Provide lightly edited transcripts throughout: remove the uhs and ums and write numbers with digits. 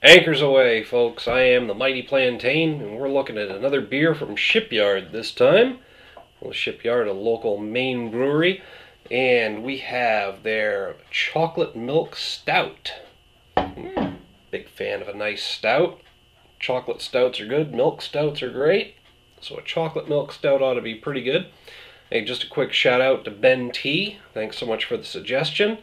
Anchors away, folks. I am the Mighty Plantain, and we're looking at another beer from Shipyard this time. Well, Shipyard, a local Maine brewery, and we have their chocolate milk stout. Big fan of a nice stout. Chocolate stouts are good, milk stouts are great, so a chocolate milk stout ought to be pretty good. Hey, just a quick shout out to Ben T. Thanks so much for the suggestion.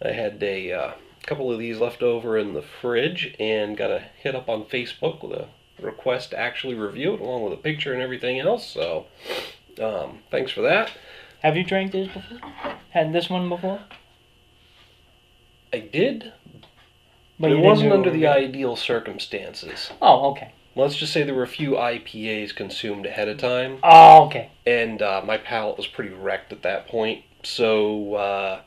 I had a couple of these left over in the fridge and got a hit up on Facebook with a request to actually review it along with a picture and everything else, so thanks for that. Have you drank this before? Had this one before? I did, But it you wasn't didn't under do the it. ideal circumstances. Oh, okay. Let's just say there were a few IPAs consumed ahead of time, Oh, okay. and my palate was pretty wrecked at that point, so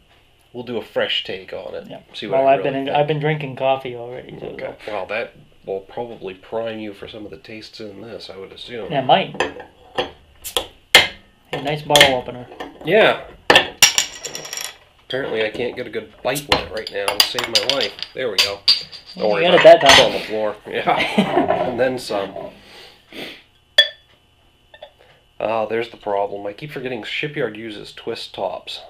we'll do a fresh take on it. Yeah. See what Well, I I've really been think. I've been drinking coffee already. So Okay. Well, that will probably prime you for some of the tastes in this, I would assume. Yeah, might. Hey, nice bottle opener. Yeah. Apparently I can't get a good bite with it right now and save my life. There we go. Don't worry You about got it that It's time. on the floor. Yeah. And then some. Oh, there's the problem. I keep forgetting Shipyard uses twist tops.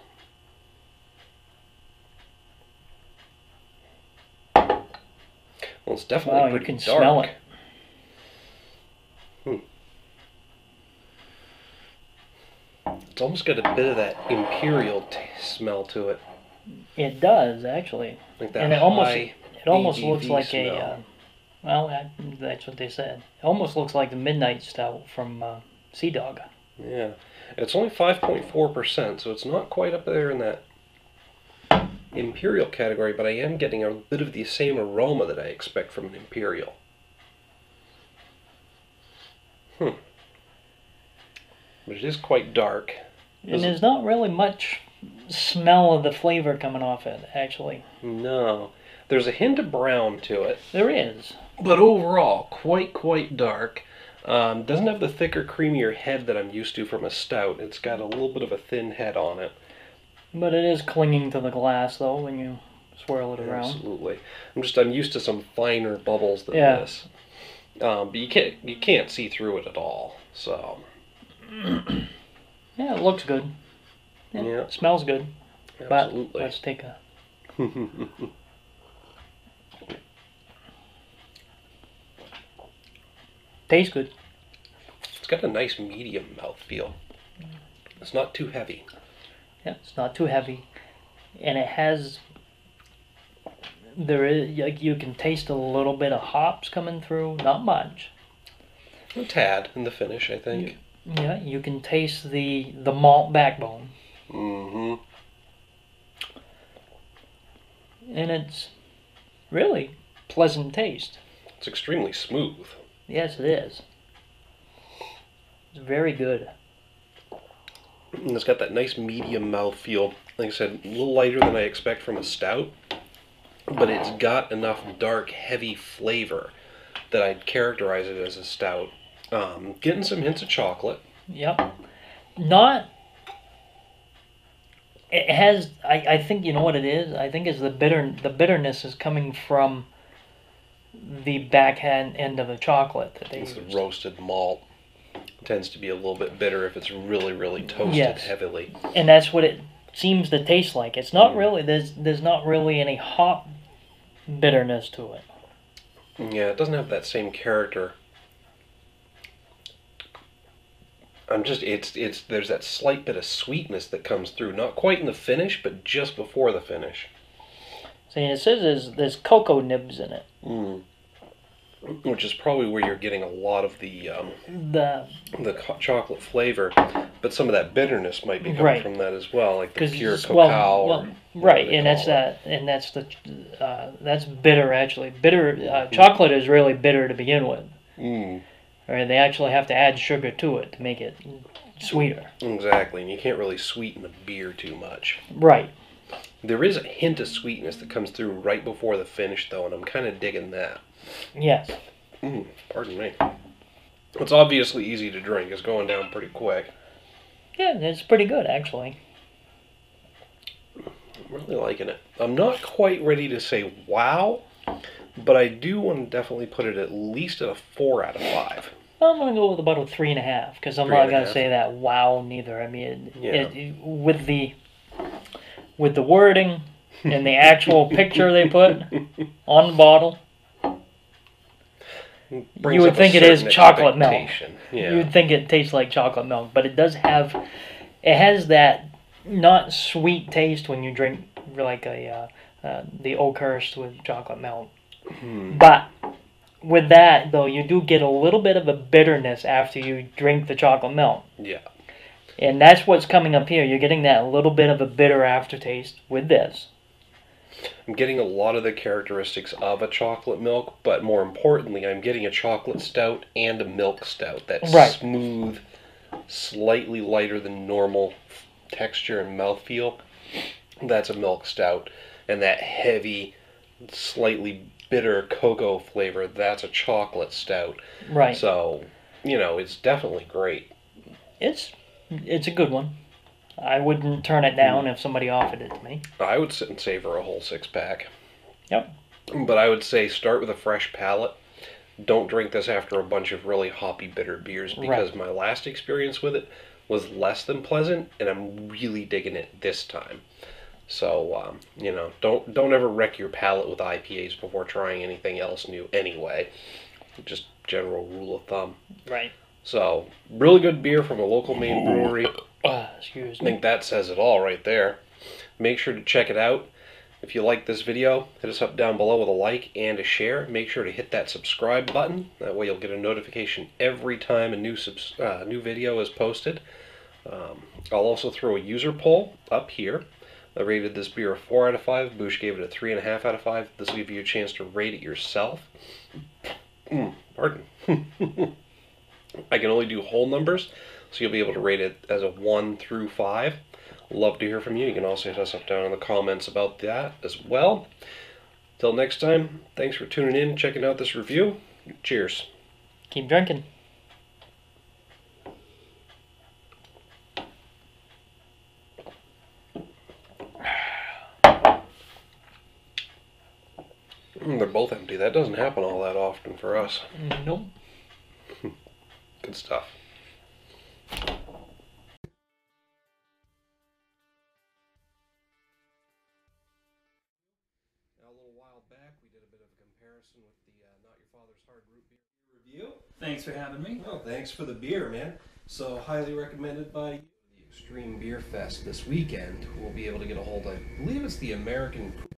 Well, it's definitely Wow, you pretty can dark. smell it. It's almost got a bit of that imperial smell to it. It does actually, Like that and it high almost ABV looks like smell. that's what they said. It almost looks like the Midnight Stout from Sea Dog. Yeah. It's only 5.4%, so it's not quite up there in that imperial category, but I am getting a bit of the same aroma that I expect from an imperial. But it is quite dark. And there's not really much smell of the flavor coming off it, actually. No. There's a hint of brown to it, There is. but overall, quite dark. Doesn't have the thicker, creamier head that I'm used to from a stout. It's got a little bit of a thin head on it. But it is clinging to the glass, though, when you swirl it around. Absolutely. I'm used to some finer bubbles than Yeah. this. But you can't see through it at all. So Yeah, it looks good. Yeah. Yeah. It smells good. absolutely. But let's take a... Tastes good. It's got a nice medium mouthfeel. It's not too heavy. Yeah, it's not too heavy. And it has... like, you can taste a little bit of hops coming through. Not much. A tad in the finish, I think. Yeah, you can taste the malt backbone. Mm-hmm. And it's really pleasant taste. It's extremely smooth. Yes, it is. It's very good. And it's got that nice medium mouthfeel. Like I said, a little lighter than I expect from a stout. But it's got enough dark, heavy flavor that I'd characterize it as a stout. Getting some hints of chocolate. Yep. Not... It has... I think, you know what it is? I think it's the bitterness is coming from the backhand end of the chocolate that they It's the use. roasted malt. It tends to be a little bit bitter if it's really toasted Yes. heavily. And that's what it seems to taste like. It's not really... There's not really any hop bitterness to it. Yeah, it doesn't have that same character. There's that slight bit of sweetness that comes through. Not quite in the finish, but just before the finish. See, it says there's cocoa nibs in it. Which is probably where you're getting a lot of the chocolate flavor, but some of that bitterness might be coming Right. from that as well, like the 'Cause pure it's- cacao. well, or right, whatever they and that's call it. that, and that's bitter actually. Bitter chocolate is really bitter to begin with. Or they actually have to add sugar to it to make it sweeter. Exactly, and you can't really sweeten a beer too much. Right. There is a hint of sweetness that comes through right before the finish, though, and I'm kind of digging that. Yes. Pardon me. It's obviously easy to drink. It's going down pretty quick. Yeah, it's pretty good actually. I'm really liking it. I'm not quite ready to say wow, but I do want to definitely put it at least at a 4 out of 5. I'm gonna go with about a 3.5 because I'm not gonna say that wow neither. I mean, with the wording and the actual picture they put on the bottle, you would think it is chocolate milk. Yeah. You would think it tastes like chocolate milk, but it has that not sweet taste when you drink like the Oakhurst with chocolate milk. But with that, though, you do get a little bit of a bitterness after you drink the chocolate milk. Yeah. And that's what's coming up here. You're getting that little bit of a bitter aftertaste with this. I'm getting a lot of the characteristics of a chocolate milk, but more importantly, I'm getting a chocolate stout and a milk stout. That's smooth, slightly lighter than normal texture and mouthfeel. That's a milk stout. And that heavy, slightly bitter cocoa flavor, that's a chocolate stout. Right. So, it's definitely great. It's a good one. I wouldn't turn it down if somebody offered it to me. I would sit and savor a whole 6-pack. Yep. But I would say start with a fresh palate. Don't drink this after a bunch of really hoppy, bitter beers, because my last experience with it was less than pleasant, and I'm really digging it this time. So, don't ever wreck your palate with IPAs before trying anything else new anyway. Just general rule of thumb. Right. So, really good beer from a local Maine brewery. Excuse me. I think that says it all right there. Make sure to check it out. If you like this video, hit us up down below with a like and a share. Make sure to hit that subscribe button. That way you'll get a notification every time a new video is posted. I'll also throw a user poll up here. I rated this beer a 4 out of 5. Boosh gave it a 3.5 out of 5. This will give you a chance to rate it yourself. Pardon. I can only do whole numbers, so you'll be able to rate it as a 1 through 5. Love to hear from you. You can also hit us up down in the comments about that as well. Till next time, thanks for tuning in and checking out this review. Cheers. Keep drinking. They're both empty. That doesn't happen all that often for us. Nope. Good stuff. Now, a little while back, we did a bit of a comparison with the Not Your Father's Hard Root Beer review. Thanks for having me. Well, thanks for the beer, man. So, highly recommended by the Extreme Beer Fest this weekend. We'll be able to get a hold of, I believe it's the American